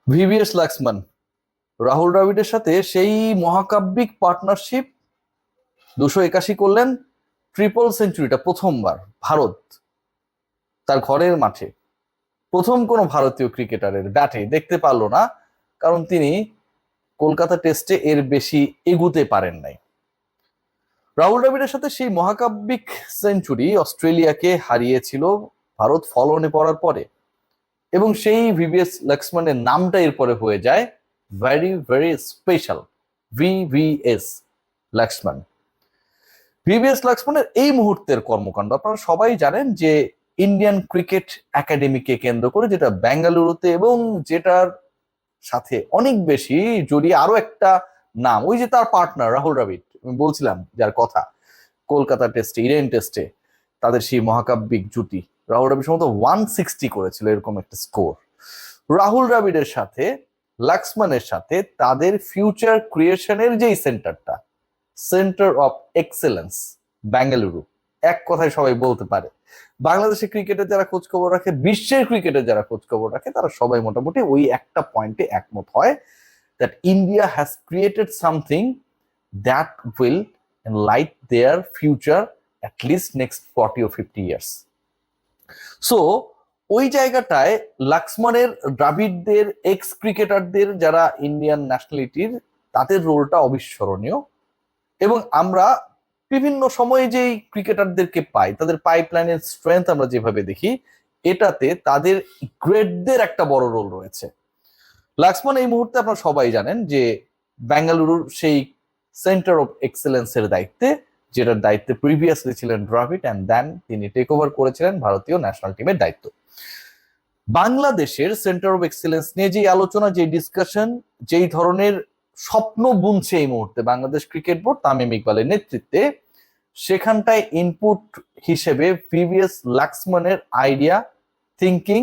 VVS Laxman Rahul দ্রাবিড়ের সাথে সেই মহাকাব্যিক পার্টনারশিপ 281 করলেন। ট্রিপল সেঞ্চুরিটা প্রথমবার ভারত তার ঘরের মাঠে প্রথম কোনো ভারতীয় ক্রিকেটারের ব্যাটে দেখতে পারলো না, কারণ তিনি কলকাতা টেস্টে এর বেশি এগুতে পারেন নাই। রাহুল দ্রাবিড়ের সাথে সেই মহাকাব্যিক সেঞ্চুরি অস্ট্রেলিয়াকে হারিয়েছিল ভারত ফলনে পড়ার পরে, এবং সেই ভিভিএস লক্ষ্মণের নামটা এরপরে হয়ে যায় very very special, VVS Laxman. VVS লক্ষ্মণের এই মুহূর্তের কর্মকাণ্ড আপনারা সবাই জানেন যে ইন্ডিয়ান ক্রিকেট একাডেমিকে কেন্দ্র করে, যেটা বেঙ্গালুরুতে, এবং যেটার সাথে অনেক বেশি জড়িয়ে আরো একটা নাম, ওই যে তার পার্টনার রাহুল দ্রাবিড়, আমি বলছিলাম যার কথা, কলকাতা টেস্টে, ইডেন টেস্টে তাদের সেই মহাকাব্যিক জুটি। রাহুল দ্রাবিড় সম্ভবত 160 করেছিল, এরকম একটা স্কোর। রাহুল দ্রাবিড়ের সাথে লক্ষ্মণের সাথে তাদের ফিউচার ক্রিয়েশনের যেই সেন্টারটা, সেন্টার অফ এক্সেলেন্স বেঙ্গালুরু, এক কথায় সবাই বলতে পারে বাংলাদেশের ক্রিকেটের যারা খোঁজ খবর রাখে, বিশ্বের ক্রিকেটের যারা খোঁজ খবর রাখে, তারা সবাই মোটামুটি ওই একটা পয়েন্টে একমত হয়, that India has created something that will enlight there future at least next 40 or 50 years. So ওই জায়গাটায় লক্ষ্মণের, দ্রাবিড়দের, এক্স ক্রিকেটারদের যারা ইন্ডিয়ান ন্যাশনালিটির, তাদের রোলটা অবিস্মরণীয়। এবং আমরা বিভিন্ন সময়ে যেই ক্রিকেটারদেরকে পাই, তাদের পাইপলাইনের স্ট্রেংথ আমরা যেভাবে দেখি, এটাতে তাদের গ্রেডদের একটা বড় রোল রয়েছে। লক্ষ্মণ এই মুহূর্তে আপনারা সবাই জানেন যে বেঙ্গালুরুর সেই সেন্টার অফ এক্সেলেন্সের দায়িত্বে, যেটার দায়িত্বে প্রিভিয়াসলি ছিলেন দ্রাবিড়, অ্যান্ড দেন তিনি টেক ওভার করেছিলেন ভারতীয় ন্যাশনাল টিমের দায়িত্ব। বাংলাদেশের সেন্টার অফ এক্সেলেন্স নিয়ে যে আলোচনা, যে ডিসকাশন, যেই ধরনের স্বপ্ন বুনছে এই মুহূর্তে বাংলাদেশ ক্রিকেট বোর্ড তামিম ইকবালের নেতৃত্বে, সেখানটায় ইনপুট হিসেবে ভিভিএস লক্ষ্মণের idea, thinking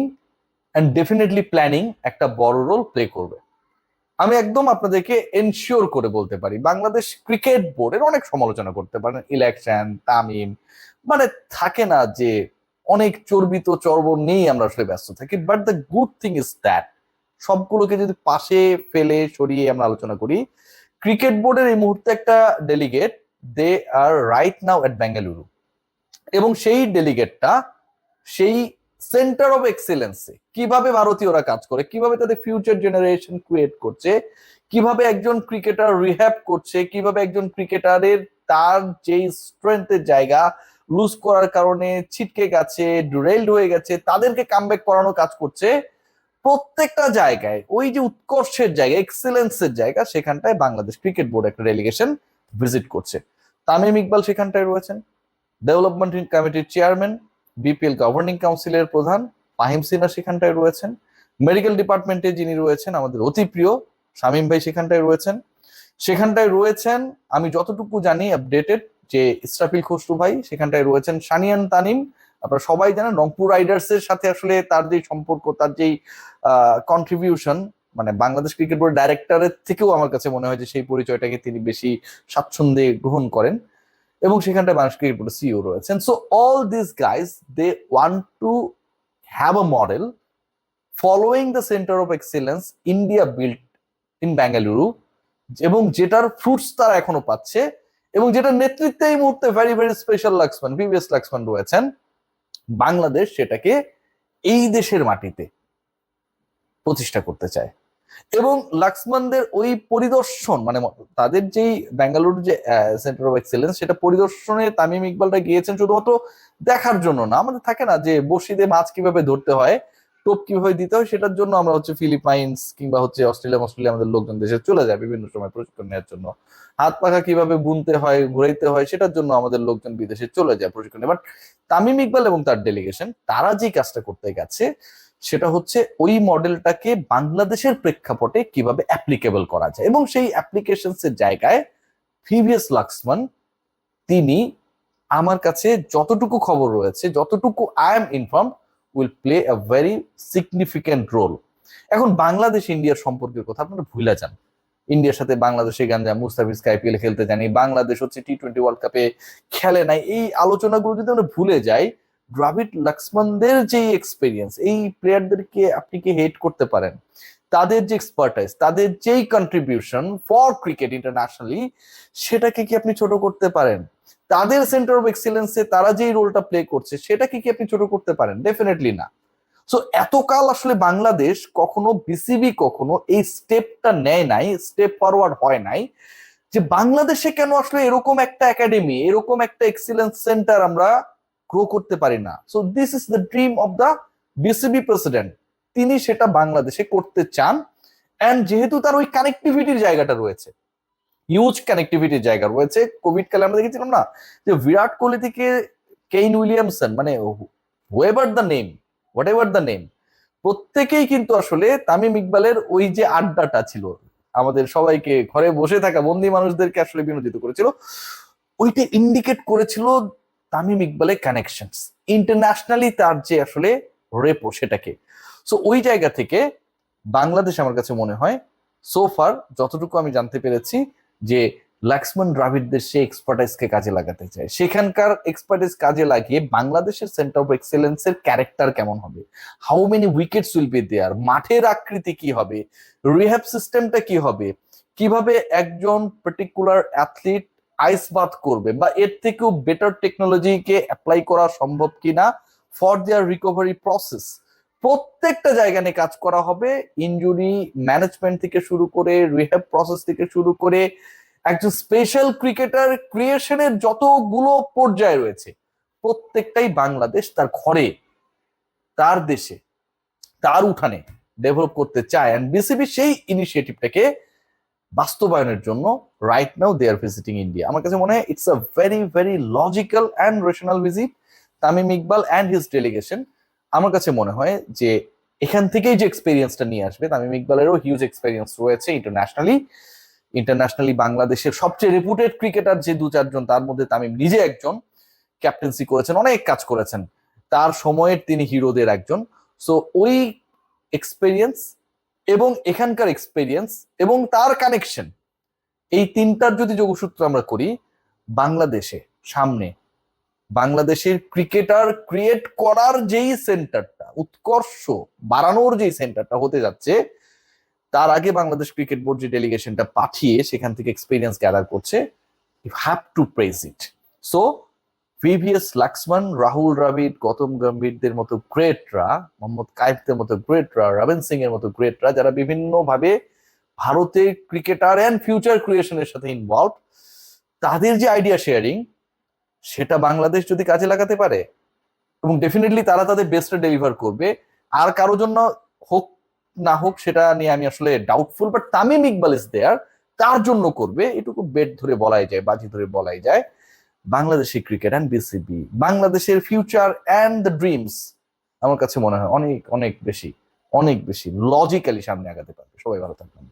and definitely planning একটা বড় রোল প্লে করবে। আমি একদম আপনাদেরকে এনশিওর করে বলতে পারি, বাংলাদেশ ক্রিকেট বোর্ডের অনেক সমালোচনা করতে পারেন, ইলেকশন, তামিম, মানে থাকে না যে অনেক চর্বিত চর্বণ নিয়েই আমরা আসলে ব্যস্ত থাকি। But the good thing is that সবগুলোকে যদি পাশে ফেলে সরিয়ে আমরা আলোচনা করি, ক্রিকেট বোর্ডের এই মুহূর্তে একটা ডেলিগেট, দে আর রাইট নাও এট বেঙ্গালুরু, এবং সেই ডেলিগেটটা সেই সেন্টার অফ এক্সেলেন্সে কিভাবে ভারতীয়রা কাজ করে, কিভাবে তাদের ফিউচার জেনারেশন ক্রিয়েট করছে, কিভাবে একজন ক্রিকেটার রিহ্যাব করছে, কিভাবে একজন ক্রিকেটারের তার যেই স্ট্রেংথের জায়গা লুজ করার কারণে ছিটকে গেছে, ডুরেইলড হয়ে গেছে, তাদেরকে কামব্যাক করানো কাজ করছে। প্রত্যেকটা জায়গায় ওই যে উৎকর্ষের জায়গা, এক্সেলেন্সের জায়গা, সেখানটায় বাংলাদেশ ক্রিকেট বোর্ড একটা ডেলিগেশন ভিজিট করছে। তামিম ইকবাল সেখানটায় রয়েছেন, ডেভেলপমেন্ট কমিটির চেয়ারম্যান, বিপিএল গভর্নিং কাউন্সিলের প্রধান ফাহিম সিনহা সেখানটায় রয়েছেন, মেডিকেল ডিপার্টমেন্টে যিনি রয়েছেন আমাদের অতি প্রিয় শামীম ভাই সেখানটায় রয়েছেন। সেখানটায় রয়েছেন, আমি যতটুকু জানি আপডেটেড, যে ইসরাফিল খসরু ভাই সেখানটায় রয়েছেন, সানিয়ান তানিম। আপনারা সবাই জানেন রংপুর রাইডার্স এর সাথে আসলে তার যে সম্পর্ক, তার যেই কন্ট্রিবিউশন, মানে বাংলাদেশ ক্রিকেট বোর্ড ডাইরেক্টরের থেকেও আমার কাছে মনে হয় যে সেই পরিচয়টাকে তিনি বেশি স্বাচ্ছন্দ্যে গ্রহণ করেন। এবং সেখানটায় বাংলাদেশ ক্রিকেট বোর্ডের সিইও রয়েছেন। So all this guys, they want to have a model following the centre of excellence India built in Bengaluru, এবং যেটার ফ্রুটস তারা এখনো পাচ্ছে, এবং যেটার নেতৃত্বে এই মুহূর্তে very very special Laxman, VVS Laxman রয়েছেন। বাংলাদেশ সেটাকে এই দেশের মাটিতে প্রতিষ্ঠা করতে চায়। এবং লক্ষ্মণদের ওই পরিদর্শন, মানে তাদের যেই বেঙ্গালুরু যে সেন্টার অফ এক্সেলেন্স, সেটা পরিদর্শনে তামিম ইকবালটা গিয়েছেন শুধুমাত্র দেখার জন্য না। আমাদের থাকে না যে বড়শিতে মাছ কিভাবে ধরতে হয়, টোপ কিভাবে দিতে হয়, সেটার জন্য আমরা হচ্ছে ফিলিপাইন্স কিংবা হচ্ছে অস্ট্রেলিয়া আমাদের লোকজন দেশে চলে যায় বিভিন্ন সময় প্রশিক্ষণ নেওয়ার জন্য। হাত পাখা কিভাবে বুনতে হয়, ঘুরাইতে হয়, সেটার জন্য আমাদের লোকজন বিদেশে চলে যায় প্রশিক্ষণে। বাট তামিম ইকবাল এবং তার ডেলিগেশন, তারা যে কাজটা করতে গেছে, সেটা হচ্ছে ওই মডেলটাকে বাংলাদেশের প্রেক্ষাপটে কিভাবে অ্যাপ্লিকেবল করা যায়। এবং সেই অ্যাপ্লিকেশনস এর জায়গায় ভিভিএস লক্ষ্মণ, তিনি আমার কাছে যতটুকু খবর রয়েছে, যতটুকু I am inform, will play a very significant role. এখন বাংলাদেশ ইন্ডিয়ার সম্পর্কের কথা আপনারা ভুলে যান। ইন্ডিয়ার সাথে বাংলাদেশে গাঞ্জা, মুস্তাফিজকে আইপিএল খেলতে জানি, বাংলাদেশ হচ্ছে টি-20 ওয়ার্ল্ড কাপে খেলে নাই, এই আলোচনাগুলো যদি আমরা ভুলে যাই, দ্রাবিড় লাক্সমানদের যে এক্সপিরিয়েন্স, এই প্লেয়ারদেরকে আপনি কি হেট করতে পারেন? তাদের যে এক্সপার্টাইজ, তাদের যেই কন্ট্রিবিউশন ফর ক্রিকেট ইন্টারন্যাশনালি, সেটাকে কি আপনি ছোট করতে পারেন? তাদের সেন্টার অফ এক্সিলেন্সে তারা যেই রোলটা প্লে করছে, সেটাকে কি আপনি ছোট করতে পারেন? ডেফিনেটলি না। সো এতকাল আসলে বাংলাদেশ কখনো, বিসিবি কখনো এই স্টেপটা নেয় নাই, স্টেপ ফরওয়ার্ড হয় নাই যে বাংলাদেশে কেন আসলে এরকম একটা একাডেমি, এরকম একটা এক্সিলেন্স সেন্টার আমরা গ্রো করতে পারি না। So this is the dream of the BCB president. তিনি সেটা বাংলাদেশে করতে চান। অ্যান্ড যেহেতু তার ওই কানেক্টিভিটির জায়গাটা রয়েছে, হিউজ কানেক্টিভিটির জায়গা রয়েছে। কোভিড কালে আমরা দেখেছিলাম না যে বিরাট কোহলি থেকে কেইন উইলিয়ামসন, মানে হোয়েভার the name, what ever the name, প্রত্যেকেই কিন্তু আসলে তামিম ইকবালের ওই যে আড্ডাটা ছিল, আমাদের সবাইকে ঘরে বসে থাকা বন্দি মানুষদেরকে আসলে বিনোদিত করেছিল, ওইটা ইন্ডিকেট করেছিল তামিম ইকবালের কানেকশনস, ইন্টারন্যাশনালি তার যে আসলে রেপো সেটাকে। সো ওই জায়গা থেকে বাংলাদেশ আমার কাছে মনে হয় সোফার যতটুকু আমি জানতে পেরেছি যে লাক্সমান দ্রাবিড়দের সে এক্সপার্টাইজকে কাজে লাগাতে চায়। সেখানকার এক্সপার্টাইজ কাজে লাগিয়ে বাংলাদেশের সেন্টার অফ এক্সেলেন্সের ক্যারেক্টার কেমন হবে, how many wickets will be there, মাঠের আকৃতি কি হবে, রিহ্যাব সিস্টেমটা কি হবে, কিভাবে একজন পার্টিকুলার অ্যাথলিট আইস বাথ করবে, বা এর থেকেও বেটার টেকনোলজিকে অ্যাপ্লাই করা সম্ভব কিনা ফর দেয়ার রিকভারি প্রসেস, প্রত্যেকটা জায়গা নিয়ে কাজ করা হবে। ইনজুরি ম্যানেজমেন্ট থেকে শুরু করে, রিহ্যাব প্রসেস থেকে শুরু করে, একজন স্পেশাল ক্রিকেটার ক্রিয়েশনের যতগুলো পর্যায়ে রয়েছে, প্রত্যেকটাই বাংলাদেশ তার ঘরে, তার দেশে, তার উঠানে ডেভেলপ করতে চায়। অ্যান্ড বিসিবি সেই ইনিশিয়েটিভটাকে বাস্তবায়নের জন্য রাইট নাও দে আর ভিজিটিং ইন্ডিয়া। আমার কাছে মনে হয় it's a very very logical and rational visit. Tamim Iqbal and his delegation, আমার কাছে মনে হয় যে এখান থেকেই যে এক্সপিরিয়েন্সটা নিয়ে আসবে, তামিম ইকবালেরও হিউজ এক্সপিরিয়েন্স রয়েছে ইন্টারন্যাশনালি। ইন্টারন্যাশনালি বাংলাদেশের সবচেয়ে রেপুটেড ক্রিকেটার যে 2-4 জন, তার মধ্যে তামিম নিজে একজন, ক্যাপ্টেন্সি করেছেন, অনেক কাজ করেছেন, তার সময়ের তিনি হিরোদের একজন। সো ওই এক্সপিরিয়েন্স এবং এখানকার এক্সপিরিয়েন্স এবং তার কানেকশন, এই তিনটার যদি যোগসূত্র আমরা করি, বাংলাদেশে সামনে বাংলাদেশের ক্রিকেটার ক্রিয়েট করার যেই সেন্টারটা, উৎকর্ষ বাড়ানোর যেই সেন্টারটা হতে যাচ্ছে, তার আগে বাংলাদেশ ক্রিকেট বোর্ড যে ডেলিগেশনটা পাঠিয়ে সেখান থেকে এক্সপিরিয়েন্স গ্যাদার করছে, you have to praise it. So VVS Laxman, Rahul Dravid, Gautam গম্ভীরদের মতো গ্রেটরা, মোহাম্মদ কাইফদের মতো গ্রেটরা, রবিন সিং এর মতো গ্রেটরা, যারা বিভিন্নভাবে ভারতের ক্রিকেটার অ্যান্ড ফিউচার ক্রিয়েশনের সাথে ইনভলভ, তাদের যে আইডিয়া শেয়ারিং, সেটা বাংলাদেশ যদি কাজে লাগাতে পারে, এবং ডেফিনেটলি তারা তাদের বেস্টটা ডেলিভার করবে, আর কারো জন্য হোক না হোক সেটা নিয়ে আমি আসলে doubtful, but Tamim Iqbal is there, তার জন্য করবে, এটুকু বেট ধরে বলাই যায়, বাজি ধরে বলাই যায়। বাংলাদেশি ক্রিকেট অ্যান্ড বিসিবি, বাংলাদেশের ফিউচার অ্যান্ড দ্য ড্রিমস, আমার কাছে মনে হয় অনেক অনেক বেশি, অনেক বেশি লজিক্যালি সামনে আগাতে পারবে। সবাই ভালো থাকবেন।